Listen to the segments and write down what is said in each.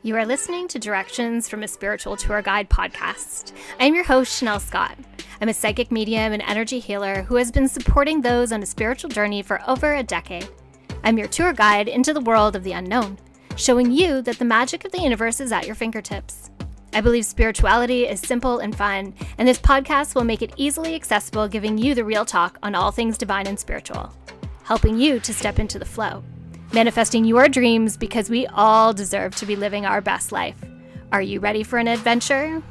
You are listening to Directions from a Spiritual Tour Guide podcast. I am your host, Chanel Scott. I'm a psychic medium and energy healer who has been supporting those on a spiritual journey for over a decade. I'm your tour guide into the world of the unknown, showing you that the magic of the universe is at your fingertips. I believe spirituality is simple and fun, and this podcast will make it easily accessible, giving you the real talk on all things divine and spiritual, helping you to step into the flow. Manifesting your dreams because we all deserve to be living our best life. Are you ready for an adventure?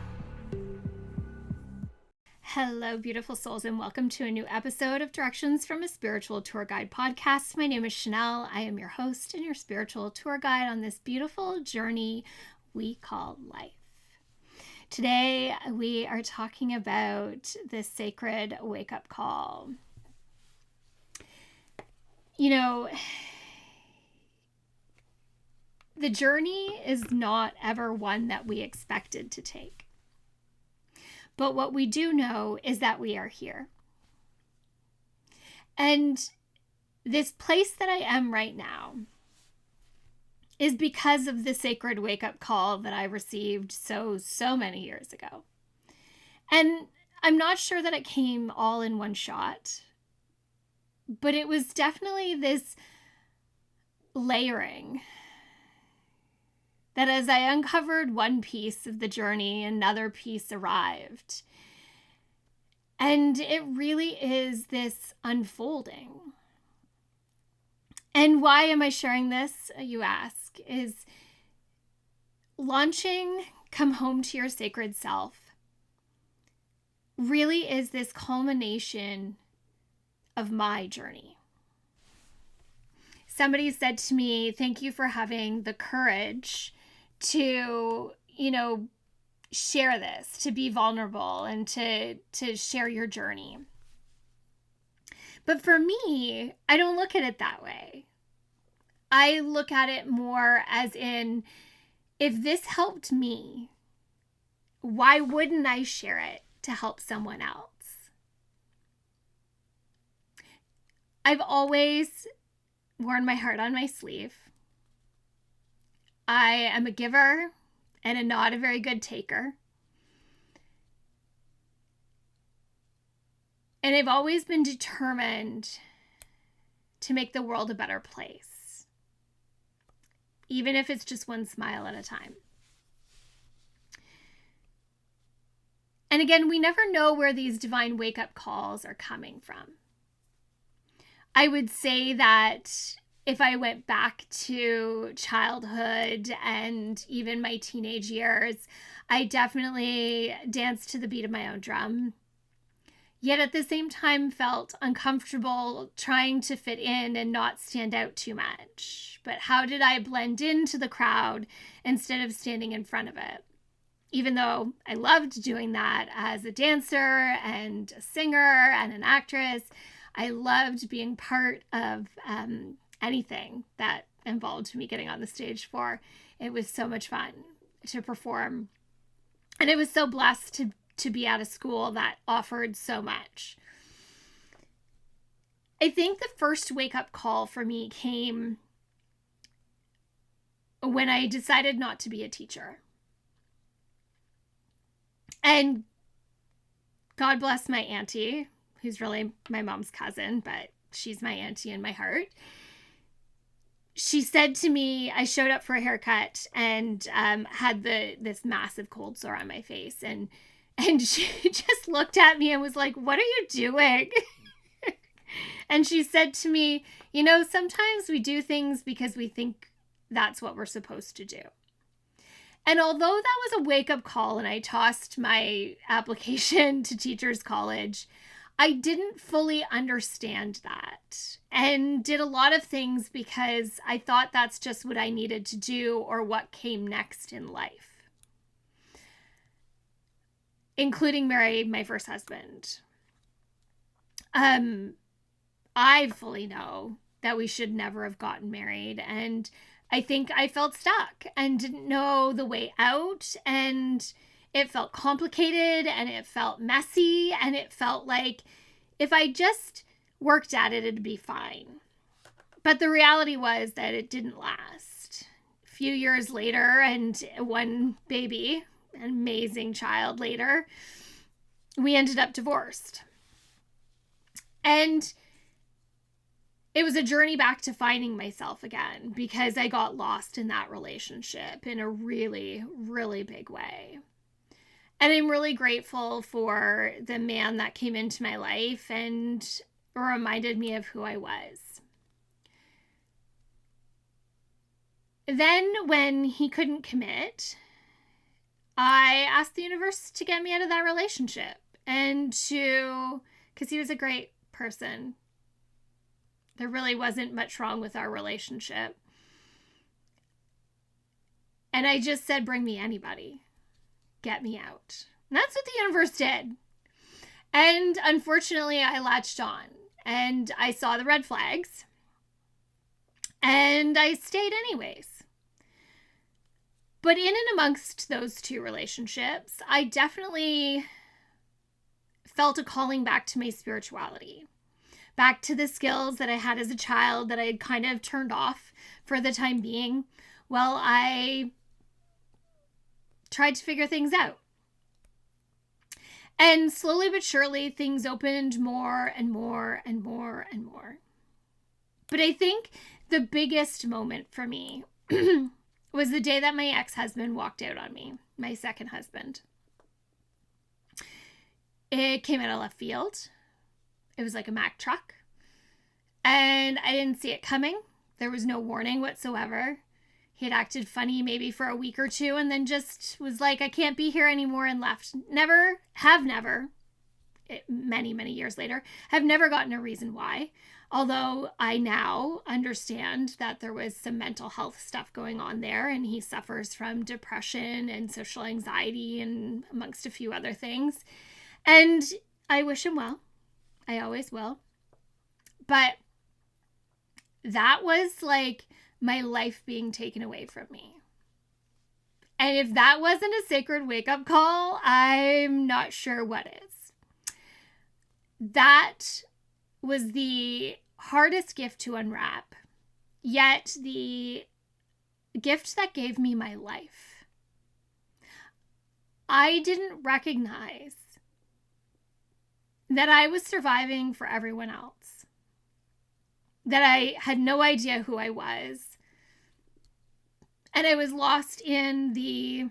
Hello, beautiful souls, and welcome to a new episode of Directions from a Spiritual Tour Guide podcast. My name is Chanel. I am your host and your spiritual tour guide on this beautiful journey we call life. Today, we are talking about the sacred wake-up call. You know, the journey is not ever one that we expected to take. But what we do know is that we are here. And this place that I am right now is because of the sacred wake-up call that I received so many years ago. And I'm not sure that it came all in one shot, but it was definitely this layering that as I uncovered one piece of the journey, another piece arrived. And it really is this unfolding. And why am I sharing this, you ask, is launching Come Home to Your Sacred Self really is this culmination of my journey. Somebody said to me, thank you for having the courage to, share this, to be vulnerable and to share your journey. But for me, I don't look at it that way. I look at it more as in, if this helped me, why wouldn't I share it to help someone else? I've always worn my heart on my sleeve. I am a giver and not a very good taker. And I've always been determined to make the world a better place, even if it's just one smile at a time. And again, we never know where these divine wake-up calls are coming from. I would say that if I went back to childhood and even my teenage years, I definitely danced to the beat of my own drum. Yet at the same time felt uncomfortable trying to fit in and not stand out too much. But how did I blend into the crowd instead of standing in front of it? Even though I loved doing that as a dancer and a singer and an actress, I loved being part of anything that involved me getting on the stage for. It was so much fun to perform. And I was so blessed to be at a school that offered so much. I think the first wake-up call for me came when I decided not to be a teacher. And God bless my auntie, who's really my mom's cousin, but she's my auntie in my heart. She said to me, I showed up for a haircut and had this massive cold sore on my face. And she just looked at me and was like, what are you doing? And she said to me, sometimes we do things because we think that's what we're supposed to do. And although that was a wake-up call and I tossed my application to Teachers College, I didn't fully understand that and did a lot of things because I thought that's just what I needed to do or what came next in life, including marry my first husband. I fully know that we should never have gotten married, and I think I felt stuck and didn't know the way out, and it felt complicated and it felt messy and it felt like if I just worked at it, it'd be fine. But the reality was that it didn't last. few years later and one baby, an amazing child later, we ended up divorced. And it was a journey back to finding myself again because I got lost in that relationship in a really, really big way. And I'm really grateful for the man that came into my life and reminded me of who I was. Then when he couldn't commit, I asked the universe to get me out of that relationship and because he was a great person. There really wasn't much wrong with our relationship. And I just said, bring me anybody. Get me out. And that's what the universe did. And unfortunately, I latched on and I saw the red flags. And I stayed anyways. But in and amongst those two relationships, I definitely felt a calling back to my spirituality. Back to the skills that I had as a child that I had kind of turned off for the time being while I tried to figure things out. And slowly but surely, things opened more and more and more and more. But I think the biggest moment for me was the day that my ex-husband walked out on me, my second husband. It came out of left field. It was like a Mack truck. And I didn't see it coming. There was no warning whatsoever. He had acted funny maybe for a week or two and then just was like, I can't be here anymore and left. Many, many years later, have never gotten a reason why. Although I now understand that there was some mental health stuff going on there and he suffers from depression and social anxiety and amongst a few other things. And I wish him well. I always will. But that was like my life being taken away from me. And if that wasn't a sacred wake-up call, I'm not sure what is. That was the hardest gift to unwrap, yet the gift that gave me my life. I didn't recognize that I was surviving for everyone else, that I had no idea who I was, and I was lost in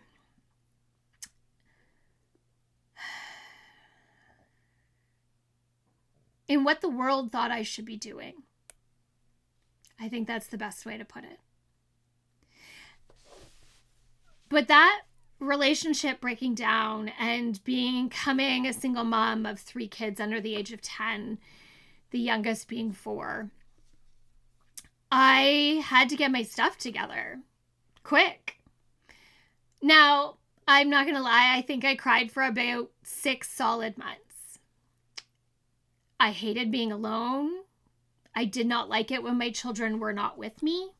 what the world thought I should be doing. I think that's the best way to put it. But that relationship breaking down and becoming a single mom of 3 kids under the age of 10, the youngest being 4, I had to get my stuff together quick. Now, I'm not going to lie, I think I cried for about 6 solid months. I hated being alone. I did not like it when my children were not with me.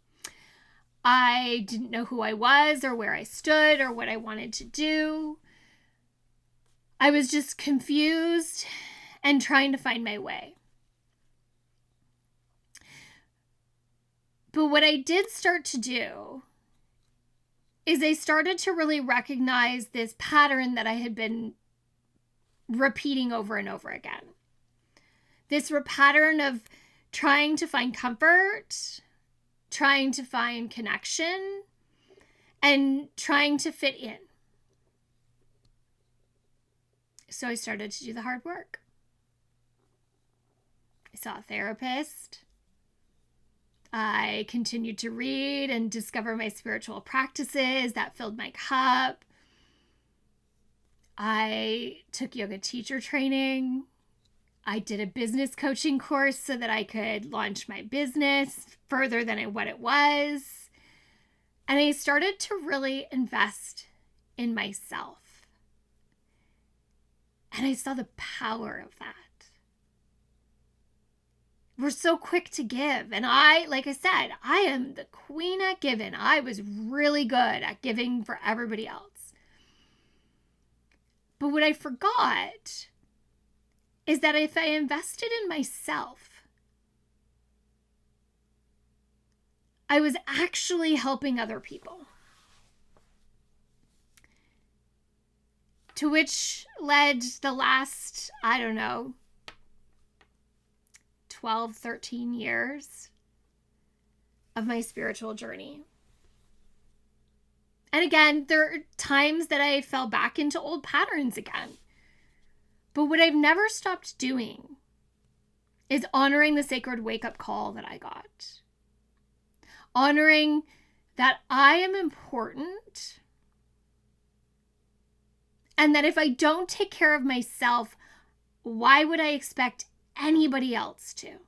I didn't know who I was or where I stood or what I wanted to do. I was just confused and trying to find my way. But what I did start to do is I started to really recognize this pattern that I had been repeating over and over again. This pattern of trying to find comfort, trying to find connection, and trying to fit in. So I started to do the hard work. I saw a therapist. I continued to read and discover my spiritual practices that filled my cup. I took yoga teacher training. I did a business coaching course so that I could launch my business further than what it was. And I started to really invest in myself. And I saw the power of that. We're so quick to give. And like I said, I am the queen at giving. I was really good at giving for everybody else. But what I forgot is that if I invested in myself, I was actually helping other people. To which led the last, 12, 13 years of my spiritual journey. And again, there are times that I fell back into old patterns again. But what I've never stopped doing is honoring the sacred wake-up call that I got. Honoring that I am important, and that if I don't take care of myself, why would I expect anybody else to?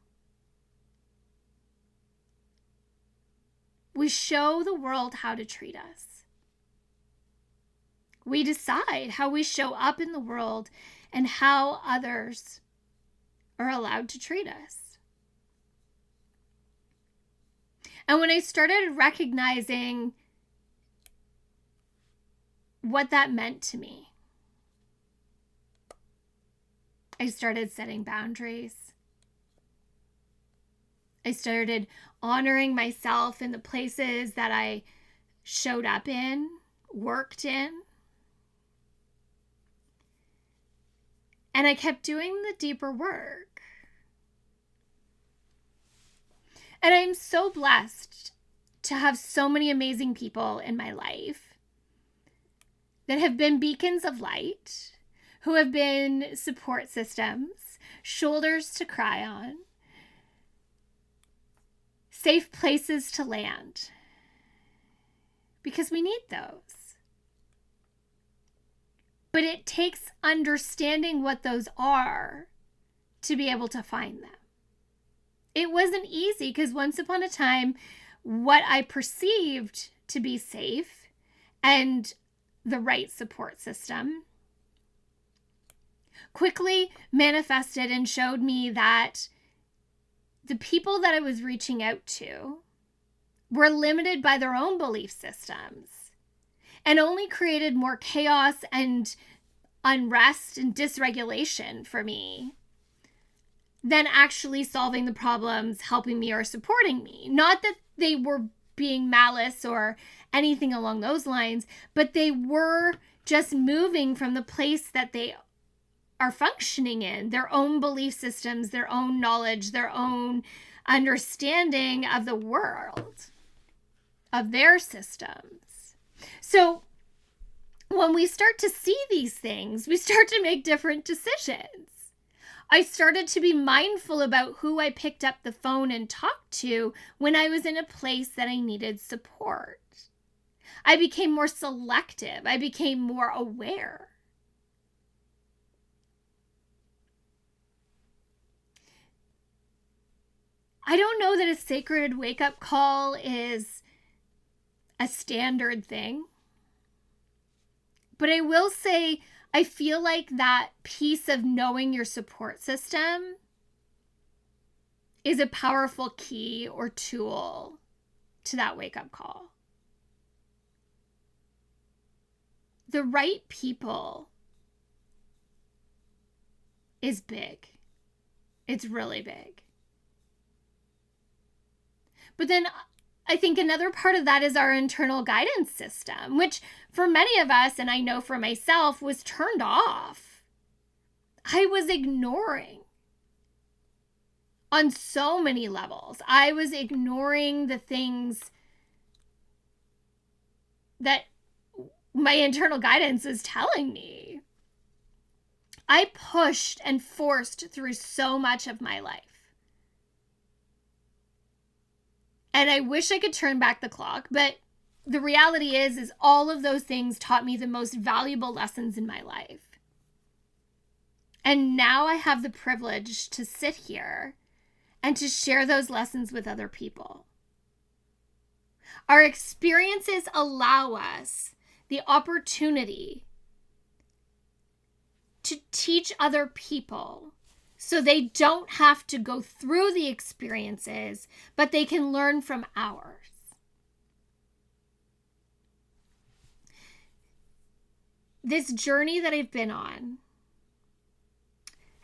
We show the world how to treat us. We decide how we show up in the world and how others are allowed to treat us. And when I started recognizing what that meant to me, I started setting boundaries. I started honoring myself in the places that I showed up in, worked in. And I kept doing the deeper work. And I'm so blessed to have so many amazing people in my life that have been beacons of light, who have been support systems, shoulders to cry on, safe places to land, because we need those. But it takes understanding what those are to be able to find them. It wasn't easy because once upon a time, what I perceived to be safe and the right support system quickly manifested and showed me that the people that I was reaching out to were limited by their own belief systems and only created more chaos and unrest and dysregulation for me than actually solving the problems, helping me, or supporting me. Not that they were being malice or anything along those lines, but they were just moving from the place that they are functioning in, their own belief systems, their own knowledge, their own understanding of the world, of their systems. So when we start to see these things, we start to make different decisions. I started to be mindful about who I picked up the phone and talked to when I was in a place that I needed support. I became more selective. I became more aware. I don't know that a sacred wake-up call is a standard thing, but I will say I feel like that piece of knowing your support system is a powerful key or tool to that wake-up call. The right people is big. It's really big. But then I think another part of that is our internal guidance system, which for many of us, and I know for myself, was turned off. I was ignoring on so many levels. I was ignoring the things that my internal guidance is telling me. I pushed and forced through so much of my life. And I wish I could turn back the clock, but the reality is all of those things taught me the most valuable lessons in my life. And now I have the privilege to sit here and to share those lessons with other people. Our experiences allow us the opportunity to teach other people so they don't have to go through the experiences, but they can learn from ours. This journey that I've been on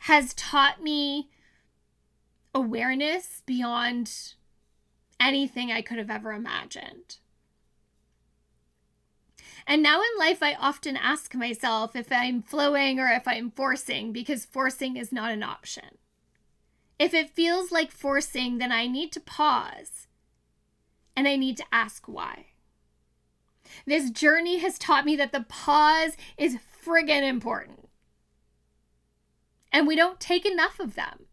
has taught me awareness beyond anything I could have ever imagined. And now in life, I often ask myself if I'm flowing or if I'm forcing, because forcing is not an option. If it feels like forcing, then I need to pause and I need to ask why. This journey has taught me that the pause is friggin' important. And we don't take enough of them.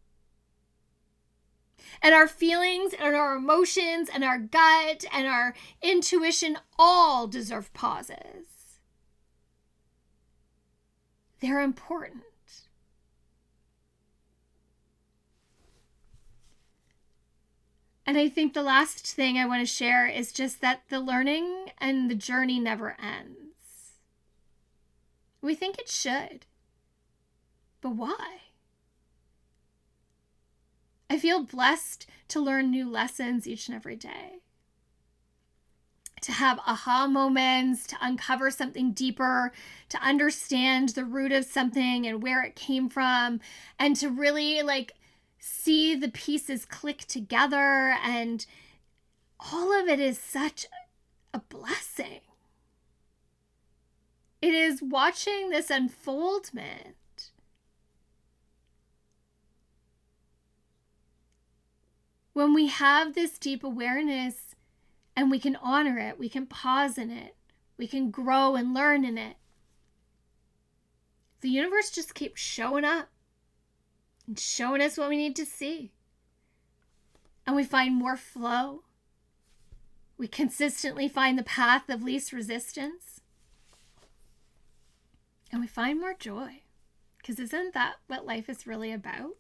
And our feelings and our emotions and our gut and our intuition all deserve pauses. They're important. And I think the last thing I want to share is just that the learning and the journey never ends. We think it should. But why? I feel blessed to learn new lessons each and every day. To have aha moments, to uncover something deeper, to understand the root of something and where it came from, and to really see the pieces click together, and all of it is such a blessing. It is watching this unfoldment. When we have this deep awareness and we can honor it, we can pause in it, we can grow and learn in it, the universe just keeps showing up and showing us what we need to see. And we find more flow. We consistently find the path of least resistance. And we find more joy. Because isn't that what life is really about?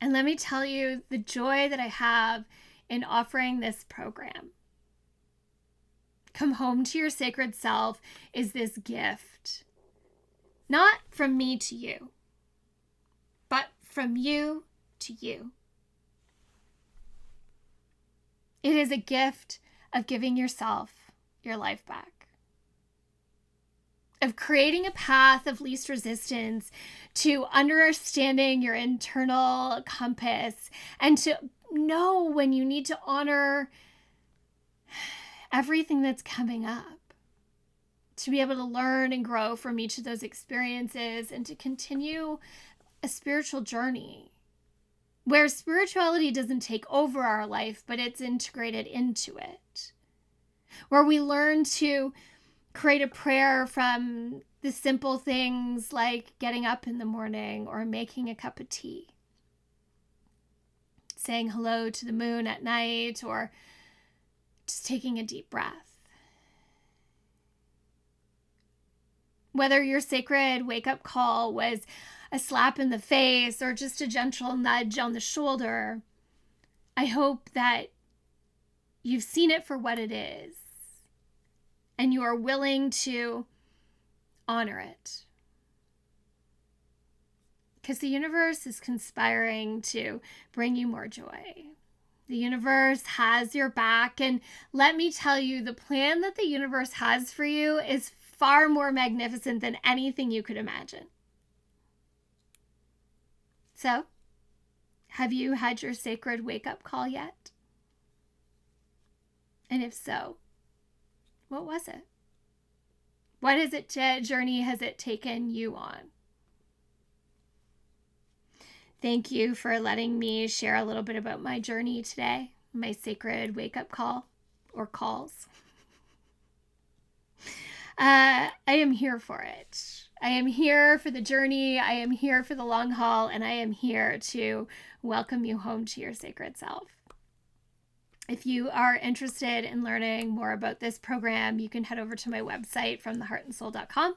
And let me tell you the joy that I have in offering this program. Come Home to Your Sacred Self is this gift. Not from me to you, but from you to you. It is a gift of giving yourself your life back, of creating a path of least resistance to understanding your internal compass and to know when you need to honor everything that's coming up, to be able to learn and grow from each of those experiences and to continue a spiritual journey where spirituality doesn't take over our life, but it's integrated into it, where we learn to create a prayer from the simple things like getting up in the morning or making a cup of tea, saying hello to the moon at night, or just taking a deep breath. Whether your sacred wake-up call was a slap in the face or just a gentle nudge on the shoulder, I hope that you've seen it for what it is and you are willing to honor it. Because the universe is conspiring to bring you more joy. The universe has your back, and let me tell you, the plan that the universe has for you is far more magnificent than anything you could imagine. So, have you had your sacred wake-up call yet? And if so, what was it? What journey has it taken you on? Thank you for letting me share a little bit about my journey today, my sacred wake-up call, or calls. I am here for it. I am here for the journey. I am here for the long haul, and I am here to welcome you home to your sacred self. If you are interested in learning more about this program, you can head over to my website, fromtheheartandsoul.com,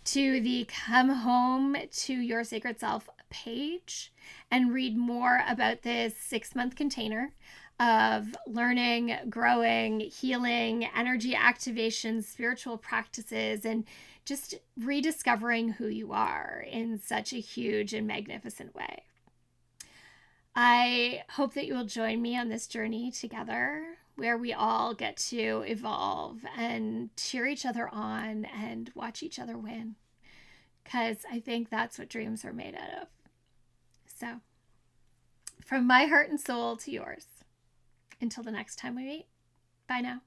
to the Come Home to Your Sacred Self page and read more about this 6-month container of learning, growing, healing, energy activation, spiritual practices, and just rediscovering who you are in such a huge and magnificent way. I hope that you will join me on this journey together, where we all get to evolve and cheer each other on and watch each other win, because I think that's what dreams are made out of. So, from my heart and soul to yours, Until the next time we meet, bye now.